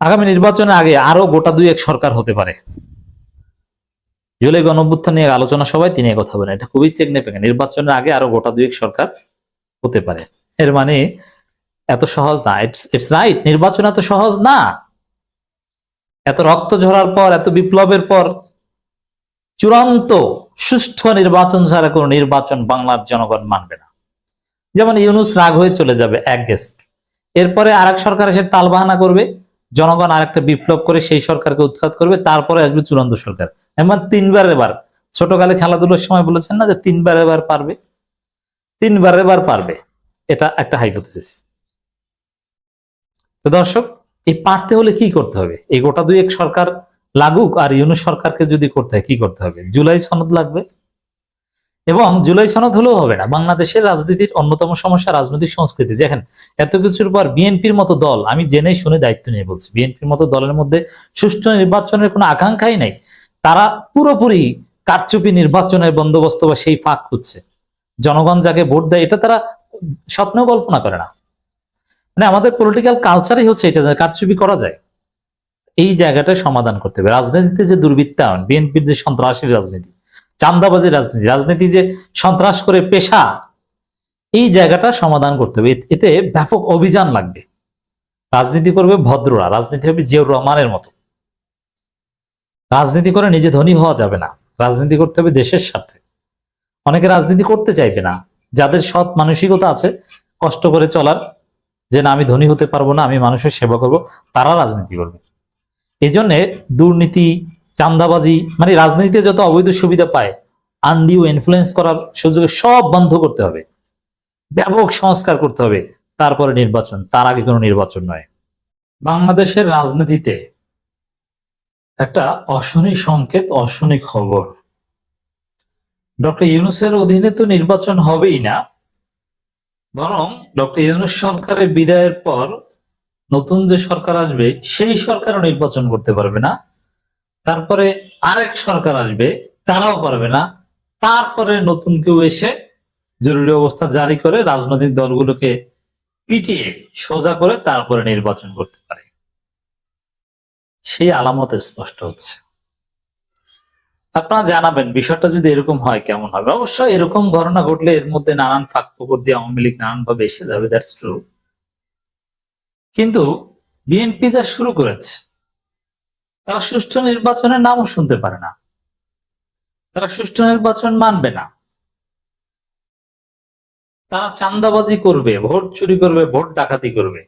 আগামী নির্বাচনের আগে আরো গোটা দুই এক সরকার হতে পারে। জুলাই গণঅভ্যুত্থান নিয়ে আলোচনা সবাই তিনি কথা বলেন, এটা খুবই সিগনিফিকেন্ট। নির্বাচনের আগে আরো গোটা দুই এক সরকার হতে পারে, এর মানে এত সহজ না। ইটস রাইট, নির্বাচন এত সহজ না। এত রক্ত ঝরার পর, এত বিপ্লবের পর চূড়ান্ত সুষ্ঠু নির্বাচন ছাড়া কোনো নির্বাচন বাংলার জনগণ মানবে না। যেমন ইউনূস রাগ হয়ে চলে যাবে, এক গেছে। এরপরে আরেক সরকার এসে তালবাহানা করবে, জনগণ আরেকটা বিপ্লব করে সেই সরকারকে উৎখাত করবে, তারপরে আসবে চূড়ান্ত সরকার। এমন তিনবার এবার, ছোটকালে খেলাধুলার সময় বলেছেন না যে তিনবার এবার পারবে, তিনবার এবার পারবে, এটা একটা হাইপোথিসিস। তো দর্শক, এই পারতে হলে কি করতে হবে? এই গোটা দুই এক সরকার লাগুক, আর ইউনূস সরকারকে যদি করতে হয় কি করতে হবে? জুলাই সনদ লাগবে। এবং জুলাই সনদ হলেও হবে না। বাংলাদেশের রাজনীতির অন্যতম সমস্যা রাজনৈতিক সংস্কৃতি। দেখেন, এত কিছুর পর বিএনপির মতো দল, আমি জেনে শুনে দায়িত্ব নিয়ে বলছি, বিএনপির মতো দলের মধ্যে সুষ্ঠু নির্বাচনের কোনো আকাঙ্ক্ষাই নাই। তারা পুরোপুরি কারচুপি নির্বাচনের বন্দোবস্ত বা সেই ফাঁক খুঁজছে। জনগণ যাকে ভোট দেয় এটা তারা স্বপ্নেও কল্পনা করে না। মানে আমাদের পলিটিক্যাল কালচারই হচ্ছে এটা, যে কারচুপি করা যায়। এই জায়গাটা সমাধান করতে হবে। রাজনীতিতে যে দুর্বৃত্তায়ন, বিএনপির যে সন্ত্রাসী রাজনীতি, চাঁদাবাজি রাজনীতি, রাজনীতি যে সন্ত্রাস করে পেশা, এই জায়গাটা সমাধান করতে হবে। এতে ব্যাপক অভিযান লাগবে। রাজনীতি করবে ভদ্ররা, রাজনীতি হবে জিয়াউর রহমানের মতো। রাজনীতি করে নিজে ধনী হওয়া যাবে না, রাজনীতি করতে হবে দেশের স্বার্থে। অনেকে রাজনীতি করতে চাইবে না, যাদের সৎ মানসিকতা আছে কষ্ট করে চলার, যে না আমি ধনী হতে পারবো না, আমি মানুষের সেবা করব, তারা রাজনীতি করবে। এই জন্যে দুর্নীতি, চাঁদাবাজি, মানে রাজনীতিতে যত অবৈধ সুবিধা পায়, আনডিউ ইনফ্লুয়েন্স করার সুযোগে সব বন্ধ করতে হবে, ব্যাপক সংস্কার করতে হবে, তারপরে নির্বাচন, তার আগে কোনো নির্বাচন নয়। বাংলাদেশের রাজনীতিতে একটা অশনি সংকেত, অশনি খবর। ডক্টর ইউনূসের অধীনে তো নির্বাচন হবেই না, বরং ডক্টর ইউনূস সরকারের বিদায়ের পর নতুন যে সরকার আসবে সেই সরকারও নির্বাচন করতে পারবে না। তারপরে আরেক সরকার আসবে, তারাও পারবে না। তারপরে নতুন কেউ এসে জরুরি অবস্থা জারি করে রাজনৈতিক দলগুলোকে পিটিয়ে সোজা করে তারপরে নির্বাচন করতে পারে। সেই আলামত স্পষ্ট হচ্ছে। আপনারা জানাবেন বিষয়টা যদি এরকম হয় কেমন হবে। অবশ্যই এরকম ঘটনা ঘটলে এর মধ্যে নানান ফাঁক ফোকর দিয়ে আওয়ামী লীগ নানান ভাবে এসে যাবে, দ্যাটস ট্রু। কিন্তু বিএনপি যা শুরু করেছে, তারা সুষ্ঠু নির্বাচনের নামও শুনতে পারে না, তারা সুষ্ঠু নির্বাচন মানবে না। তারা চাঁদাবাজি করবে, ভোট চুরি করবে, ভোট ডাকাতি করবে,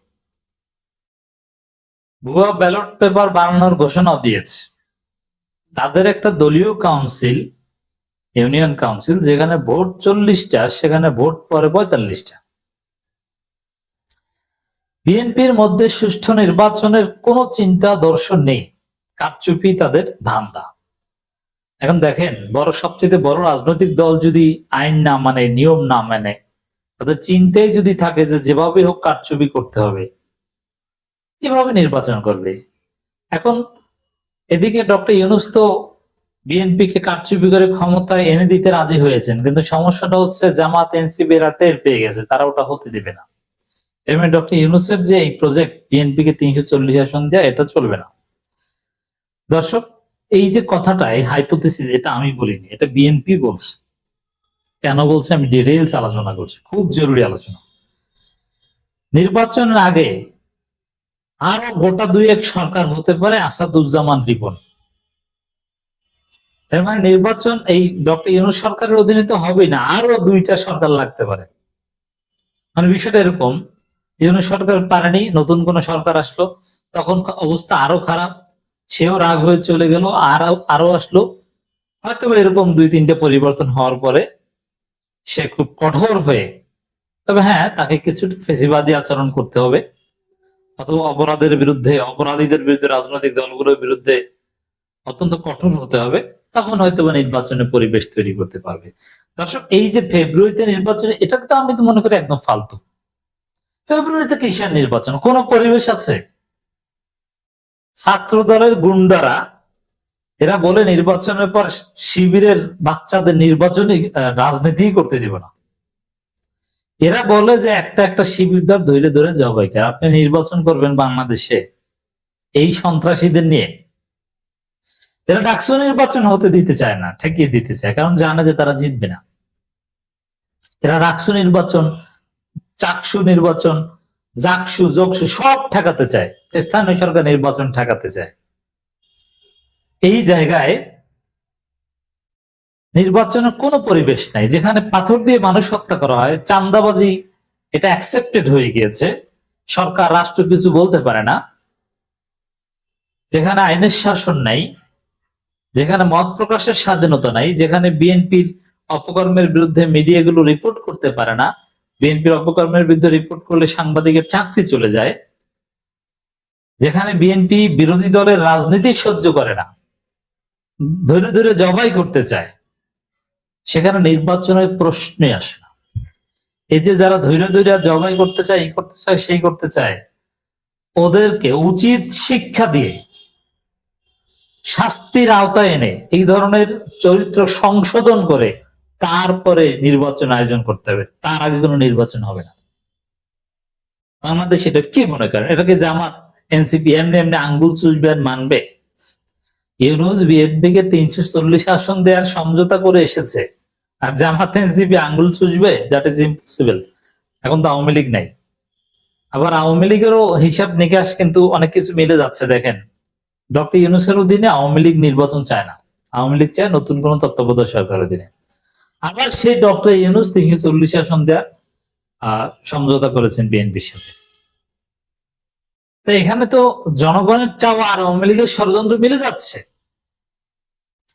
ভুয়া ব্যালট পেপার বানানোর ঘোষণাও দিয়েছে। তাদের একটা দলীয় কাউন্সিল, ইউনিয়ন কাউন্সিল, যেখানে ভোট 40টা, সেখানে ভোট পড়ে 45টা। বিএনপির মধ্যে সুষ্ঠু নির্বাচনের কোনো চিন্তা দর্শন নেই, কারচুপি তাদের ধান্দা। এখন দেখেন, সবচেয়ে বড় রাজনৈতিক দল যদি আইন না মানে, নিয়ম না মানে, তাদের চিন্তাই যদি থাকে যে যেভাবে হোক কারচুপি করতে হবে, কিভাবে নির্বাচন করবে? এখন এদিকে ডক্টর ইউনূস তো বিএনপি কে কারচুপি করে ক্ষমতায় এনে দিতে রাজি হয়েছেন, কিন্তু সমস্যাটা হচ্ছে জামাত, এনসিপি এরা টের পেয়ে গেছে, তারা ওটা হতে দিবে না। এর মানে ডক্টর ইউনূসের যে এই প্রজেক্ট, বিএনপি কে 340 আসন দেওয়া, এটা চলবে না। দর্শক, এই যে কথাটা, এই হাইপোথিসিস, এটা আমি বলিনি, এটা বিএনপি বলছে। কেন বলছে আমি ডিটেইলস আলোচনা করছি, খুব জরুরি আলোচনা। নির্বাচনের আগে আরো গোটা দুই এক সরকার হতে পারে, আসাদুজ্জামান রিপন। এর মানে নির্বাচন এই ডক্টর ইউনূস সরকারের অধীনে তো হবেই না, আরো দুইটা সরকার লাগতে পারে। মানে বিষয়টা এরকম, ইউনূস সরকার পারেনি, নতুন কোন সরকার আসলো, তখন অবস্থা আরো খারাপ, সেও রাগ হয়ে চলে গেল, আরো আসলো। হয়তো এরকম 2-3টে পরিবর্তন হওয়ার পরে সে খুব কঠোর হয়ে, তবে হ্যাঁ, তাকে কিছুটা ফেসিবাদী আচরণ করতে হবে, অথবা অপরাধীদের বিরুদ্ধে, রাজনৈতিক দলগুলোর বিরুদ্ধে অত্যন্ত কঠোর হতে হবে, তখন হয়তো নির্বাচনের পরিবেশ তৈরি করতে পারবে। দর্শক, এই যে ফেব্রুয়ারিতে নির্বাচনে, এটাকে তো আমি তো মনে করি একদম ফালতু। ফেব্রুয়ারিতে কিসের নির্বাচন? কোন পরিবেশ আছে? ছাত্র দলের গুন্ডারা এরা বলে নির্বাচনের পর শিবিরের বাচ্চাদের নির্বাচনী রাজনীতি করতে দিব না। এরা বলে যে একটা একটা শিবির ধরে ধরে জবাই করে। আপনি নির্বাচন করবেন বাংলাদেশে, এই সন্ত্রাসীদের নিয়ে। এরা ডাকসু নির্বাচন হতে দিতে চায় না, ঠেকিয়ে দিতে চায়, কারণ জানে যে তারা জিতবে না। এরা ডাকসু নির্বাচন, চাকসু নির্বাচন, জাকসু জকসু সব ঠেকাতে চায়, স্থানীয় সরকার নির্বাচন ঠেকাতে চায়। এই জায়গায় নির্বাচনের কোনো পরিবেশ নাই, যেখানে পাথর দিয়ে মানুষ হত্যা করা হয়, চাঁদাবাজি এটা অ্যাকসেপ্টেড হয়ে গিয়েছে, সরকার রাষ্ট্র কিছু বলতে পারে না, যেখানে আইনের শাসন নাই, যেখানে মত প্রকাশের স্বাধীনতা নাই, যেখানে বিএনপির অপকর্মের বিরুদ্ধে মিডিয়াগুলো রিপোর্ট করতে পারে না, বিএনপির অপকর্মের বিরুদ্ধে রিপোর্ট করলে সাংবাদিকের চাকরি চলে যায়, যেখানে বিএনপি বিরোধী দলের রাজনীতি সহ্য করে না, ধরে ধরে জবাই করতে চায়, সেখানে নির্বাচনের প্রশ্নই আসে না। এই যে যারা ধৈর্য ধৈর্য জবাই করতে চায়, এই করতে চায়, সেই করতে চায়, ওদেরকে উচিত শিক্ষা দিয়ে শাস্তির আওতায় এনে এই ধরনের চরিত্র সংশোধন করে তারপরে নির্বাচন আয়োজন করতে হবে। তার আগে কোনো নির্বাচন হবে না। বাংলাদেশ এটা কি মনে করেন? এটাকে জামাত এনসিপি এমনি এমনি আঙ্গুল চুষবে আর মানবে? ইউনূস বিএনপি কে 340 আসন দেওয়ার সমঝোতা করে এসেছে, আর জামাত এনসিপি আঙ্গুল চুষবে? That is impossible. এখন তো আওয়ামী লীগ নাই, আবার আওয়ামী লীগেরও হিসাব নিকাশ কিন্তু অনেক কিছু মিলে যাচ্ছে। দেখেন, ডক্টর ইউনূসের অধীনে আওয়ামী লীগ নির্বাচন চায় না, আওয়ামী লীগ চায় নতুন কোন তত্ত্বাবধায়ক সরকারের অধীনে। আবার সেই ডক্টর ইউনূস 340 আসন দেওয়ার সমঝোতা করেছেন বিএনপির সাথে। তো এখানে তো জনগণের চাওয়া আর আওয়ামী লীগের ষড়যন্ত্র মিলে যাচ্ছে।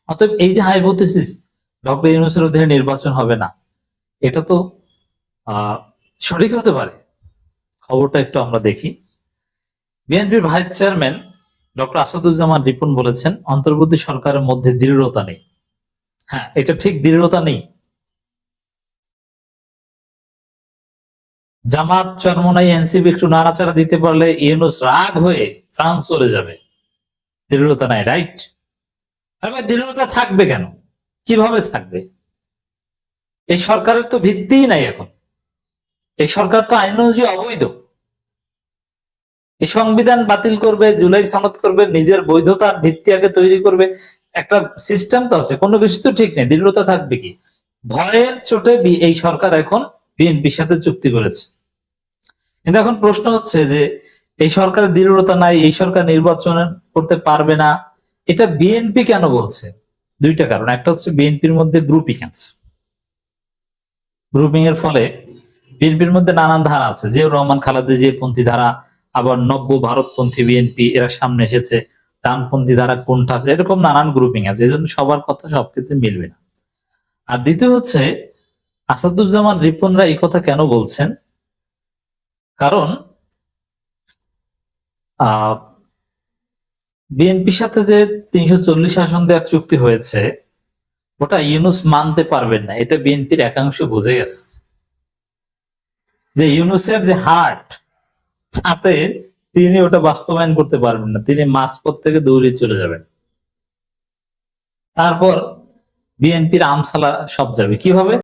অতএব এই যে হাইপোথিসিস ডক্টর ইউনূসের অধীনে নির্বাচন হবে না, এটা তো সঠিক হতে পারে। খবরটা একটু আমরা দেখি। বিএনপির vice chairman doctor Asaduzzaman Ripon বলেছেন, অন্তর্বর্তী সরকারের মধ্যে দৃঢ়তা নেই। হ্যাঁ, এটা ঠিক, দৃঢ়তা নেই। জামাত চরমোনাই এনসিপি একটু নাড়াচাড়া দিতে পারলে ইউনূস রাগ হয়ে ফ্রান্স চলে যাবে। দৃঢ়তা নাই, রাইট? আবার দৃঢ়তা থাকবে কেন? কিভাবে থাকবে? এই সরকারের তো ভিত্তিই নাই এখন। এই সরকার তো আইন অনুযায়ী অবৈধ। এই সংবিধান বাতিল করবে, জুলাই সনদ করবে, নিজের বৈধতার ভিত্তি আগে তৈরি করবে, একটা সিস্টেম তো আছে, কোনো কিছু তো ঠিক নেই। দৃঢ়তা থাকবে কি? ভয়ের চোটে এই সরকার এখন বিএনপির সাথে চুক্তি করেছে। কিন্তু এখন প্রশ্ন হচ্ছে যে এই সরকারের দৃঢ়তা নাই, এই সরকার নির্বাচন করতে পারবে না, এটা বিএনপি কেন বলছে? দুইটা কারণ। একটা হচ্ছে বিএনপির মধ্যে গ্রুপিং আছে, গ্রুপিং এর ফলে বিএনপির মধ্যে নানান ধারা আছে, জিয়াউর রহমান খালেদা জিয়া পন্থী ধারা, আবার নব্য ভারতপন্থী বিএনপি এরা সামনে এসেছে, ডানপন্থী ধারা কোনটা, এরকম নানান গ্রুপিং আছে, এই জন্য সবার কথা সব ক্ষেত্রে মিলবে না। আর দ্বিতীয় হচ্ছে আসাদুজ্জামান রিপনরা এই কথা কেন বলছেন? কারণ বিএনপির সাথে যে 340 আসন দেওয়ার চুক্তি হয়েছে, ওটা ইউনূস মানতে পারবেন না, এটা বিএনপির একাংশ বুঝে গেছে। যে ইউনূসের যে হার্ট, তাতে তিনি ওটা বাস্তবায়ন করতে পারবেন না, তিনি মাঝপথ থেকে দৌড়ে চলে যাবেন। তারপর বিএনপির আমসালা সব যাবে কিভাবে?